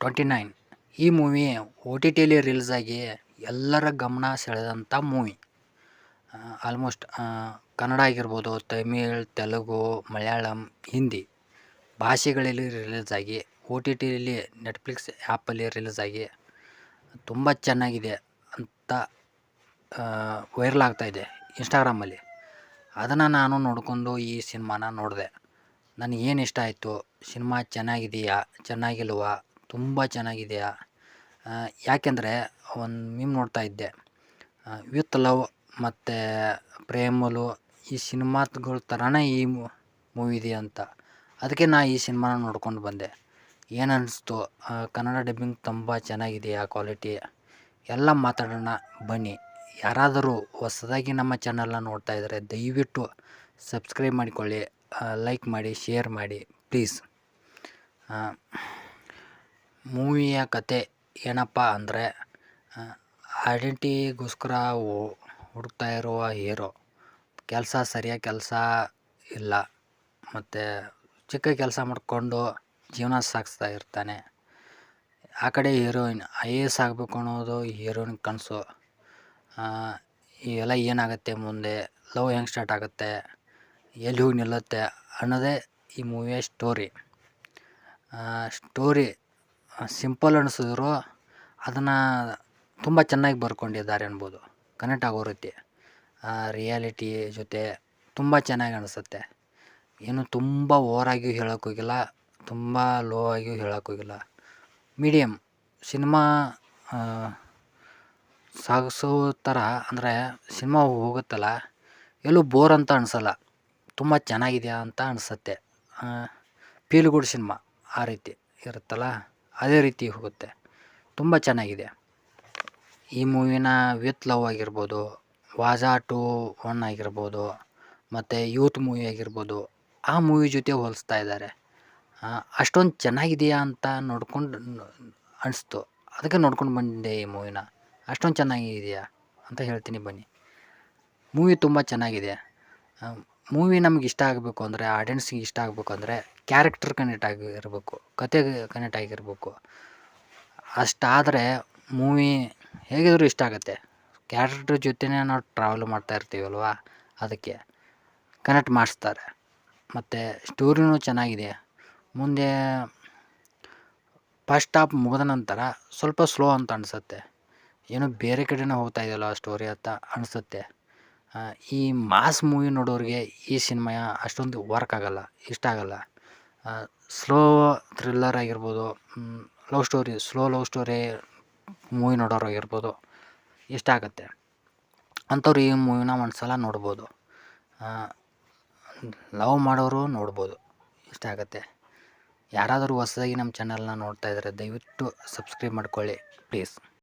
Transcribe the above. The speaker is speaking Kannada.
29 ಈ ಮೂವಿ ಒ ಟಿ ಟಿಯಲ್ಲಿ ರಿಲೀಸ್ ಆಗಿ ಎಲ್ಲರ ಗಮನ ಸೆಳೆದಂಥ ಮೂವಿ. ಆಲ್ಮೋಸ್ಟ್ ಕನ್ನಡ ಆಗಿರ್ಬೋದು, ತಮಿಳ್, ತೆಲುಗು, ಮಲಯಾಳಂ, ಹಿಂದಿ ಭಾಷೆಗಳಲ್ಲಿ ರಿಲೀಸ್ ಆಗಿ ಒ ಟಿ ಟಿಯಲ್ಲಿ ನೆಟ್ಫ್ಲಿಕ್ಸ್ ಆ್ಯಪಲ್ಲಿ ರಿಲೀಸ್ ಆಗಿ ತುಂಬ ಚೆನ್ನಾಗಿದೆ ಅಂತ ವೈರಲ್ ಆಗ್ತಾಯಿದೆ ಇನ್ಸ್ಟಾಗ್ರಾಮಲ್ಲಿ. ಅದನ್ನು ನಾನು ನೋಡಿಕೊಂಡು ಈ ಸಿನಿಮಾನ ನೋಡಿದೆ. ನನಗೇನು ಇಷ್ಟ ಆಯಿತು, ಸಿನಿಮಾ ಚೆನ್ನಾಗಿದೆಯಾ ಚೆನ್ನಾಗಿಲ್ವಾ, ತುಂಬ ಚೆನ್ನಾಗಿದೆಯಾ? ಯಾಕೆಂದರೆ ಒಂದು ಮೀಮ್ ನೋಡ್ತಾ ಇದ್ದೆ, ವಿತ್ ಲವ್ ಮತ್ತು ಪ್ರೇಮಲು ಈ ಸಿನಿಮಾಗಳ ಥರನೇ ಈ ಮೂವಿ ಇದೆ ಅಂತ. ಅದಕ್ಕೆ ನಾ ಈ ಸಿನಿಮಾನ ನೋಡ್ಕೊಂಡು ಬಂದೆ. ಏನು ಅನ್ನಿಸ್ತು, ಕನ್ನಡ ಡಬ್ಬಿಂಗ್ ತುಂಬ ಚೆನ್ನಾಗಿದೆಯಾ, ಕ್ವಾಲಿಟಿ ಎಲ್ಲ ಮಾತಾಡೋಣ ಬನ್ನಿ. ಯಾರಾದರೂ ಹೊಸದಾಗಿ ನಮ್ಮ ಚಾನಲ್ನ ನೋಡ್ತಾ ಇದ್ದರೆ ದಯವಿಟ್ಟು ಸಬ್ಸ್ಕ್ರೈಬ್ ಮಾಡಿಕೊಳ್ಳಿ, ಲೈಕ್ ಮಾಡಿ, ಶೇರ್ ಮಾಡಿ ಪ್ಲೀಸ್. ಮೂವಿಯ ಕತೆ ಏನಪ್ಪ ಅಂದರೆ, ಐಡೆಂಟಿಟಿಗೋಸ್ಕರ ಹುಡುಕ್ತಾ ಇರುವ ಹೀರೋ. ಸರಿಯಾಗಿ ಕೆಲಸ ಇಲ್ಲ, ಮತ್ತು ಚಿಕ್ಕ ಕೆಲಸ ಮಾಡಿಕೊಂಡು ಜೀವನ ಸಾಗಿಸ್ತಾ ಇರ್ತಾನೆ. ಆ ಕಡೆ ಹೀರೋಯಿನ್ IAS ಆಗಬೇಕು ಅನ್ನೋದು ಹೀರೋಯಿನ್ ಕನಸು. ಇವೆಲ್ಲ ಏನಾಗುತ್ತೆ ಮುಂದೆ, ಲವ್ ಹೆಂಗೆ ಸ್ಟಾರ್ಟ್ ಆಗುತ್ತೆ, ಎಲ್ಲಿ ಹೋಗಿ ನಿಲ್ಲುತ್ತೆ ಅನ್ನೋದೇ ಈ ಮೂವಿಯ ಸ್ಟೋರಿ. ಸಿಂಪಲ್ ಅನಿಸಿದ್ರು ಅದನ್ನು ತುಂಬ ಚೆನ್ನಾಗಿ ಬರ್ಕೊಂಡಿದ್ದಾರೆ ಅನ್ಬೋದು, ಕನೆಕ್ಟ್ ಆಗೋ ರೀತಿ. ರಿಯಾಲಿಟಿ ಜೊತೆ ತುಂಬ ಚೆನ್ನಾಗಿ ಅನಿಸುತ್ತೆ. ಏನು ತುಂಬ ಓವರಾಗಿಯೂ ಹೇಳೋಕ್ಕೋಗಿಲ್ಲ, ತುಂಬ ಲೋ ಆಗಿಯೂ ಹೇಳೋಕ್ಕೋಗಿಲ್ಲ, ಮೀಡಿಯಮ್ ಸಿನಿಮಾ ಸಾಗಿಸೋ ಥರ. ಅಂದರೆ ಸಿನಿಮಾ ಹೋಗುತ್ತಲ್ಲ, ಎಲ್ಲೂ ಬೋರ್ ಅಂತ ಅನಿಸಲ್ಲ, ತುಂಬ ಚೆನ್ನಾಗಿದೆಯಾ ಅಂತ ಅನಿಸುತ್ತೆ. ಫೀಲ್ ಗುಡ್ ಸಿನಿಮಾ ಆ ರೀತಿ ಇರುತ್ತಲ್ಲ, ಅದೇ ರೀತಿ ಹೋಗುತ್ತೆ. ತುಂಬ ಚೆನ್ನಾಗಿದೆ ಈ ಮೂವಿನ. ವಿತ್ ಲವ್ ಆಗಿರ್ಬೋದು, ವಾಜಾ 2 ಆಗಿರ್ಬೋದು, ಮತ್ತು ಯೂತ್ ಮೂವಿ ಆಗಿರ್ಬೋದು, ಆ ಮೂವಿ ಜೊತೆ ಹೋಲಿಸ್ತಾ ಇದ್ದಾರೆ. ಅಷ್ಟೊಂದು ಚೆನ್ನಾಗಿದೆಯಾ ಅಂತ ನೋಡ್ಕೊಂಡು ಅನಿಸ್ತು, ಅದಕ್ಕೆ ನೋಡ್ಕೊಂಡು ಬಂದೆ ಈ ಮೂವಿನ. ಅಷ್ಟೊಂದು ಚೆನ್ನಾಗಿದೆಯಾ ಅಂತ ಹೇಳ್ತೀನಿ ಬನ್ನಿ. ಮೂವಿ ತುಂಬ ಚೆನ್ನಾಗಿದೆ. ಮೂವಿ ನಮ್ಗೆ ಇಷ್ಟ ಆಗಬೇಕು ಅಂದರೆ, ಆಡಿಯನ್ಸಿಗೆ ಇಷ್ಟ ಆಗಬೇಕು ಅಂದರೆ ಕ್ಯಾರೆಕ್ಟರ್ ಕನೆಕ್ಟ್ ಆಗಿರಬೇಕು, ಕತೆ ಕನೆಕ್ಟ್ ಆಗಿರಬೇಕು. ಅಷ್ಟಾದರೆ ಮೂವಿ ಹೇಗಿದ್ರೂ ಇಷ್ಟ ಆಗುತ್ತೆ. ಕ್ಯಾರೆಕ್ಟರ್ ಜೊತೆನೇ ನಾವು ಟ್ರಾವೆಲ್ ಮಾಡ್ತಾ ಇರ್ತೀವಲ್ವ, ಅದಕ್ಕೆ ಕನೆಕ್ಟ್ ಮಾಡಿಸ್ತಾರೆ. ಮತ್ತು ಸ್ಟೋರಿನೂ ಚೆನ್ನಾಗಿದೆ. ಮುಂದೆ ಫಸ್ಟ್ ಹಾಫ್ ಮುಗಿದ ನಂತರ ಸ್ವಲ್ಪ ಸ್ಲೋ ಅಂತ ಅನಿಸುತ್ತೆ, ಏನೋ ಬೇರೆ ಕಡೆನೇ ಹೋಗ್ತಾ ಇದೆಯಲ್ಲ ಸ್ಟೋರಿ ಅಂತ ಅನಿಸುತ್ತೆ. ಈ ಮಾಸ್ ಮೂವಿ ನೋಡೋರಿಗೆ ಈ ಸಿನಿಮಾ ಅಷ್ಟೊಂದು ವರ್ಕ್ ಆಗೋಲ್ಲ, ಇಷ್ಟ ಆಗೋಲ್ಲ. ಸ್ಲೋ ಥ್ರಿಲ್ಲರ್ ಆಗಿರ್ಬೋದು, ಸ್ಲೋ ಲವ್ ಸ್ಟೋರಿ ಮೂವಿ ನೋಡೋರು ಆಗಿರ್ಬೋದು, ಇಷ್ಟ ಆಗುತ್ತೆ. ಅಂಥವ್ರು ಈ ಮೂವಿನ ಒಂದು ಸಲ ನೋಡ್ಬೋದು. ಲವ್ ಮಾಡೋರು ನೋಡ್ಬೋದು, ಇಷ್ಟ ಆಗುತ್ತೆ. ಯಾರಾದರೂ ಹೊಸದಾಗಿ ನಮ್ಮ ಚಾನಲ್ನ ನೋಡ್ತಾ ಇದ್ದರೆ ದಯವಿಟ್ಟು ಸಬ್ಸ್ಕ್ರೈಬ್ ಮಾಡ್ಕೊಳ್ಳಿ ಪ್ಲೀಸ್.